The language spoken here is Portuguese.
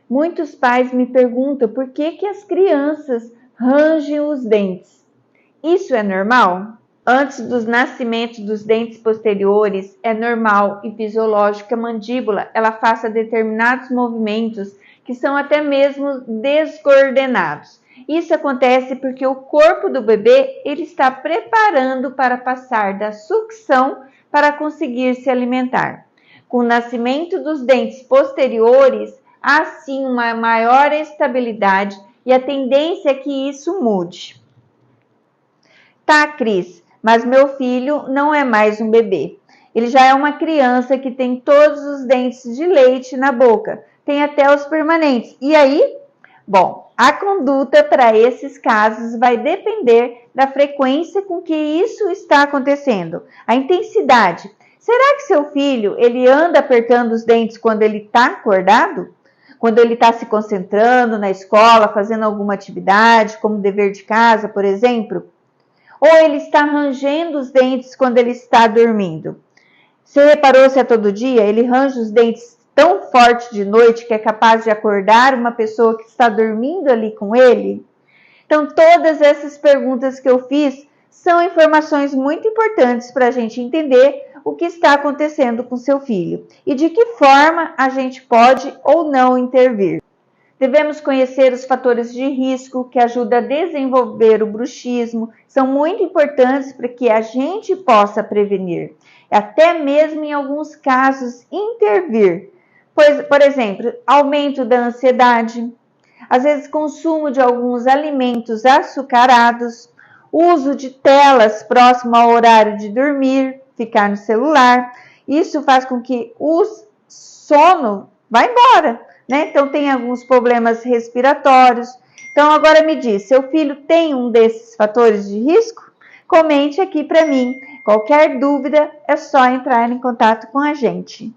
Muitos pais me perguntam por que as crianças rangem os dentes. Isso é normal? Antes do nascimento dos dentes posteriores, é normal e fisiológico que a mandíbula ela faça determinados movimentos que são até mesmo descoordenados. Isso acontece porque o corpo do bebê ele está preparando para passar da sucção para conseguir se alimentar. Com o nascimento dos dentes posteriores, há sim uma maior estabilidade e a tendência é que isso mude. Tá, Cris, mas meu filho não é mais um bebê. Ele já é uma criança que tem todos os dentes de leite na boca, tem até os permanentes. E aí? Bom, a conduta para esses casos vai depender da frequência com que isso está acontecendo, a intensidade. Será que seu filho ele anda apertando os dentes quando ele está acordado? Quando ele está se concentrando na escola, fazendo alguma atividade, como dever de casa, por exemplo? Ou ele está rangendo os dentes quando ele está dormindo? Você reparou se é todo dia? Ele range os dentes tão forte de noite que é capaz de acordar uma pessoa que está dormindo ali com ele? Então, todas essas perguntas que eu fiz são informações muito importantes para a gente entender o que está acontecendo com seu filho e de que forma a gente pode ou não intervir. Devemos conhecer os fatores de risco que ajudam a desenvolver o bruxismo, são muito importantes para que a gente possa prevenir, até mesmo em alguns casos intervir. Pois, por exemplo, aumento da ansiedade, às vezes consumo de alguns alimentos açucarados, uso de telas próximo ao horário de dormir, ficar no celular. Isso faz com que o sono vá embora, né? Então tem alguns problemas respiratórios. Então agora me diz, seu filho tem um desses fatores de risco? Comente aqui para mim. Qualquer dúvida é só entrar em contato com a gente.